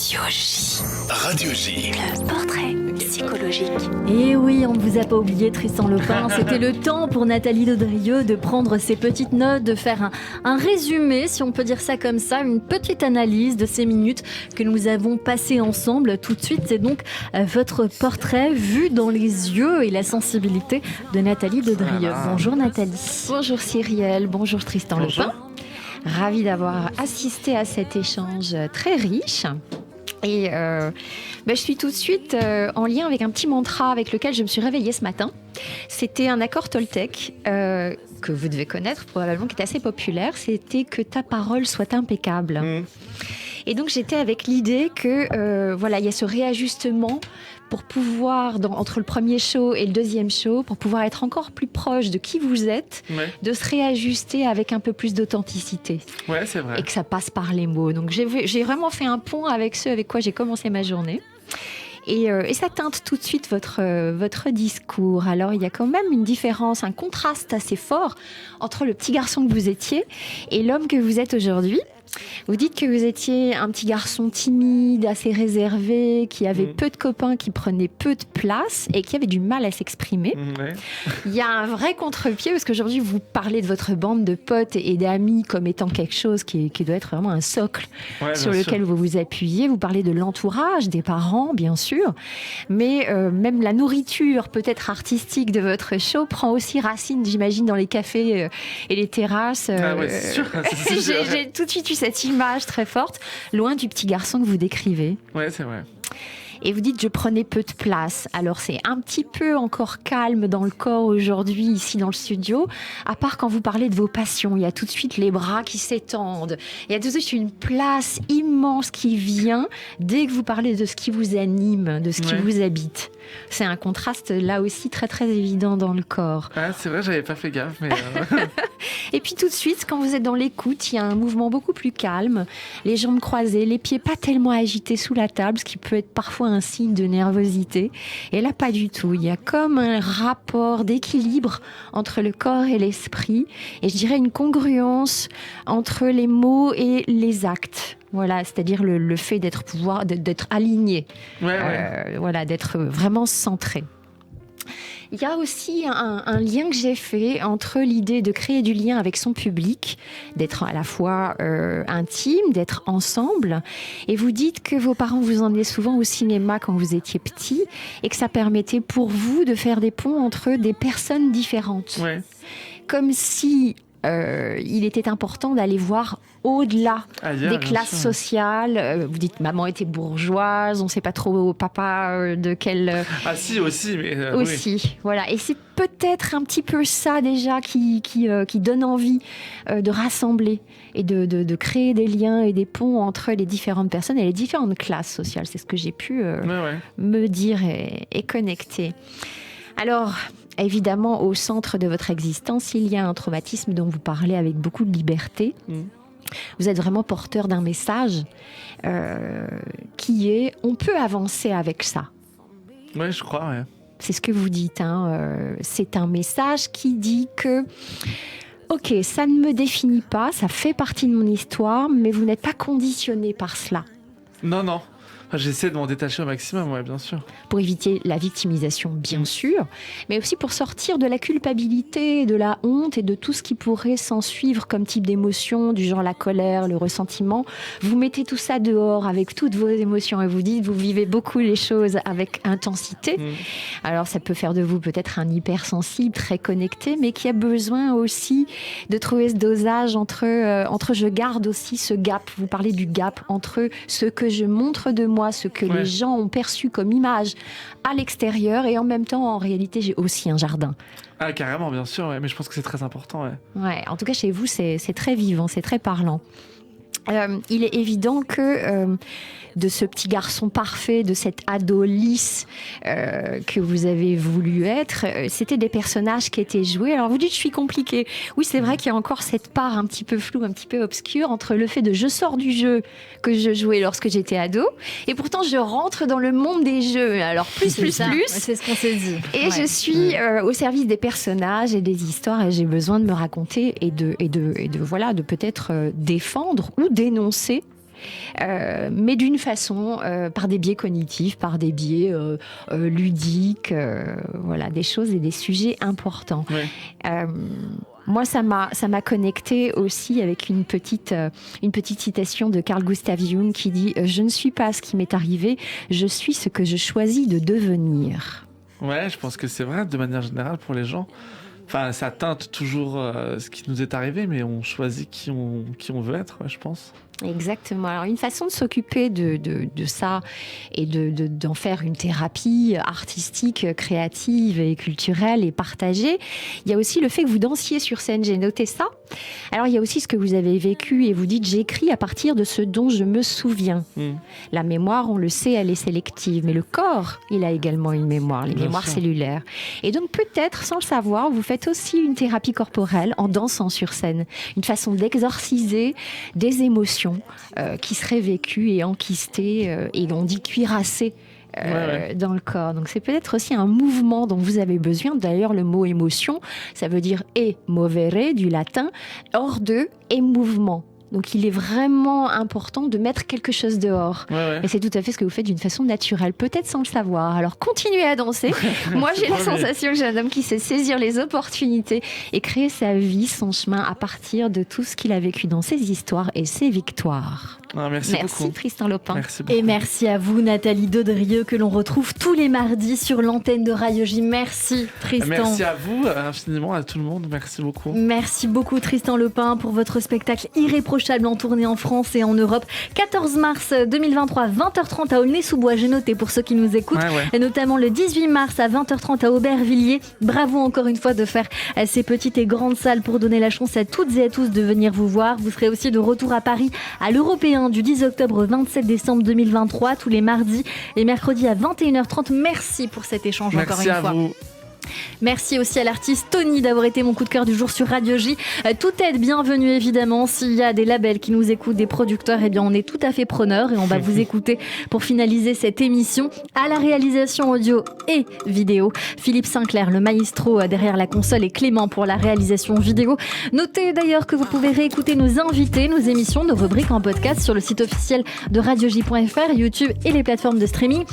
Radio J. Le portrait psychologique. Et oui, on ne vous a pas oublié, Tristan Lopin. C'était le temps pour Nathalie Daudrieux de prendre ses petites notes, de faire un résumé, si on peut dire ça comme ça, une petite analyse de ces minutes que nous avons passées ensemble. Tout de suite, c'est donc votre portrait vu dans les yeux et la sensibilité de Nathalie Daudrieux. Voilà. Bonjour Nathalie. Bonjour Cyrielle, bonjour Tristan Lopin. Ravie d'avoir assisté à cet échange très riche. Et je suis tout de suite en lien avec un petit mantra avec lequel je me suis réveillée ce matin. C'était un accord Toltec que vous devez connaître probablement, qui est assez populaire. C'était que ta parole soit impeccable. Et donc j'étais avec l'idée que il y a ce réajustement pour pouvoir, entre le premier show et le deuxième show, pour pouvoir être encore plus proche de qui vous êtes, de se réajuster avec un peu plus d'authenticité. Ouais, c'est vrai. Et que ça passe par les mots. Donc j'ai vraiment fait un pont avec ceux avec quoi j'ai commencé ma journée. Et ça teinte tout de suite votre discours. Alors, il y a quand même une différence, un contraste assez fort entre le petit garçon que vous étiez et l'homme que vous êtes aujourd'hui. Vous dites que vous étiez un petit garçon timide, assez réservé, qui avait peu de copains, qui prenait peu de place et qui avait du mal à s'exprimer. Il y a un vrai contre-pied parce qu'aujourd'hui, vous parlez de votre bande de potes et d'amis comme étant quelque chose qui doit être vraiment un socle sur lequel vous vous appuyez. Vous parlez de l'entourage, des parents, bien sûr, mais même la nourriture peut-être artistique de votre show prend aussi racine, j'imagine, dans les cafés et les terrasses. C'est sûr. J'ai tout de suite eu cette image très forte, loin du petit garçon que vous décrivez. Ouais, c'est vrai. Et vous dites, je prenais peu de place. Alors, c'est un petit peu encore calme dans le corps aujourd'hui, ici dans le studio. À part quand vous parlez de vos passions, il y a tout de suite les bras qui s'étendent. Il y a tout de suite une place immense qui vient dès que vous parlez de ce qui vous anime, de ce qui vous habite. C'est un contraste là aussi très très évident dans le corps. Ah, c'est vrai, j'avais pas fait gaffe. Mais Et puis tout de suite, quand vous êtes dans l'écoute, il y a un mouvement beaucoup plus calme, les jambes croisées, les pieds pas tellement agités sous la table, ce qui peut être parfois un signe de nervosité. Et là, pas du tout. Il y a comme un rapport d'équilibre entre le corps et l'esprit, et je dirais une congruence entre les mots et les actes. Voilà, c'est-à-dire le fait d'être aligné, d'être vraiment centré. Il y a aussi un lien que j'ai fait entre l'idée de créer du lien avec son public, d'être à la fois intime, d'être ensemble. Et vous dites que vos parents vous emmenaient souvent au cinéma quand vous étiez petit et que ça permettait pour vous de faire des ponts entre des personnes différentes. Ouais. Comme si il était important d'aller voir au-delà des classes sociales. Vous dites maman était bourgeoise, on ne sait pas trop papa de quel... Ah si, aussi. Mais aussi, voilà. Et c'est peut-être un petit peu ça déjà qui donne envie de rassembler et de créer des liens et des ponts entre les différentes personnes et les différentes classes sociales. C'est ce que j'ai pu me dire et connecter. Alors... Évidemment, au centre de votre existence, il y a un traumatisme dont vous parlez avec beaucoup de liberté. Vous êtes vraiment porteur d'un message qui est « on peut avancer avec ça ». Oui, je crois, ouais. C'est ce que vous dites. C'est un message qui dit que « ok, ça ne me définit pas, ça fait partie de mon histoire, mais vous n'êtes pas conditionné par cela ». Non. J'essaie de m'en détacher au maximum, ouais, bien sûr. Pour éviter la victimisation, bien sûr, mais aussi pour sortir de la culpabilité, de la honte et de tout ce qui pourrait s'en suivre comme type d'émotion, du genre la colère, le ressentiment. Vous mettez tout ça dehors avec toutes vos émotions et vous dites, vous vivez beaucoup les choses avec intensité. Alors ça peut faire de vous peut-être un hypersensible, très connecté, mais qui a besoin aussi de trouver ce dosage entre je garde aussi ce gap. Vous parlez du gap entre ce que je montre de moi, ce que les gens ont perçu comme image à l'extérieur et en même temps, en réalité, j'ai aussi un jardin. Ah, carrément, bien sûr, mais je pense que c'est très important. Ouais, en tout cas, chez vous, c'est très vivant, c'est très parlant. Il est évident que de ce petit garçon parfait, de cet ado lisse que vous avez voulu être, c'était des personnages qui étaient joués. Alors vous dites, je suis compliquée. Oui, c'est vrai qu'il y a encore cette part un petit peu floue, un petit peu obscure entre le fait de je sors du jeu que je jouais lorsque j'étais ado et pourtant je rentre dans le monde des jeux. Alors plus. C'est ce qu'on s'est dit. Et je suis au service des personnages et des histoires et j'ai besoin de me raconter et de peut-être défendre ou dénoncer mais d'une façon, par des biais cognitifs, par des biais ludiques, voilà, des choses et des sujets importants. Oui. Moi, ça m'a connectée aussi avec une petite citation de Carl Gustav Jung qui dit « Je ne suis pas ce qui m'est arrivé, je suis ce que je choisis de devenir ». Ouais, je pense que c'est vrai, de manière générale, pour les gens. Enfin, ça teinte toujours ce qui nous est arrivé, mais on choisit qui on veut être, ouais, je pense. Exactement. Alors, une façon de s'occuper de ça et d'en faire une thérapie artistique, créative et culturelle et partagée, il y a aussi le fait que vous dansiez sur scène. J'ai noté ça. Alors, il y a aussi ce que vous avez vécu et vous dites « J'écris à partir de ce dont je me souviens ». La mémoire, on le sait, elle est sélective, mais le corps, il a également une mémoire, les mémoires cellulaires. Et donc, peut-être, sans le savoir, vous faites aussi une thérapie corporelle en dansant sur scène. Une façon d'exorciser des émotions qui seraient vécues et enquistées, et on dit cuirassées dans le corps. Donc c'est peut-être aussi un mouvement dont vous avez besoin. D'ailleurs, le mot émotion, ça veut dire movere du latin, hors de et mouvement. Donc il est vraiment important de mettre quelque chose dehors. Et c'est tout à fait ce que vous faites d'une façon naturelle, peut-être sans le savoir. Alors continuez à danser. Moi j'ai la sensation que j'ai un homme qui sait saisir les opportunités et créer sa vie, son chemin à partir de tout ce qu'il a vécu dans ses histoires et ses victoires. Merci beaucoup. Tristan Lopin. Merci beaucoup. Et merci à vous Nathalie Daudrieux que l'on retrouve tous les mardis sur l'antenne de Radio J. Merci Tristan. Merci à vous infiniment, à tout le monde. Merci beaucoup. Merci beaucoup Tristan Lopin pour votre spectacle irréprochable en tournée en France et en Europe. 14 mars 2023, 20h30 à Aulnay-sous-Bois, j'ai noté pour ceux qui nous écoutent. Et notamment le 18 mars à 20h30 à Aubervilliers. Bravo encore une fois de faire ces petites et grandes salles pour donner la chance à toutes et à tous de venir vous voir. Vous serez aussi de retour à Paris à l'Européen du 10 octobre au 27 décembre 2023, tous les mardis et mercredis à 21h30. Merci pour cet échange encore une fois. Merci à vous. Merci aussi à l'artiste Tony d'avoir été mon coup de cœur du jour sur Radio J. Toute aide bienvenue évidemment. S'il y a des labels qui nous écoutent, des producteurs, eh bien on est tout à fait preneurs et on va vous écouter pour finaliser cette émission. À la réalisation audio et vidéo, Philippe Sinclair, le maestro derrière la console, et Clément pour la réalisation vidéo. Notez d'ailleurs que vous pouvez réécouter nos invités, nos émissions, nos rubriques en podcast sur le site officiel de radioj.fr, YouTube et les plateformes de streaming.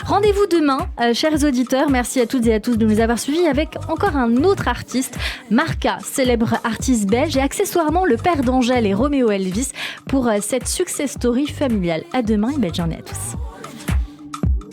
Rendez-vous demain, chers auditeurs. Merci à toutes et à tous de nous avoir suivis avec encore un autre artiste, Marca, célèbre artiste belge et accessoirement le père d'Angèle et Roméo Elvis pour cette success story familiale. À demain et belle journée à tous.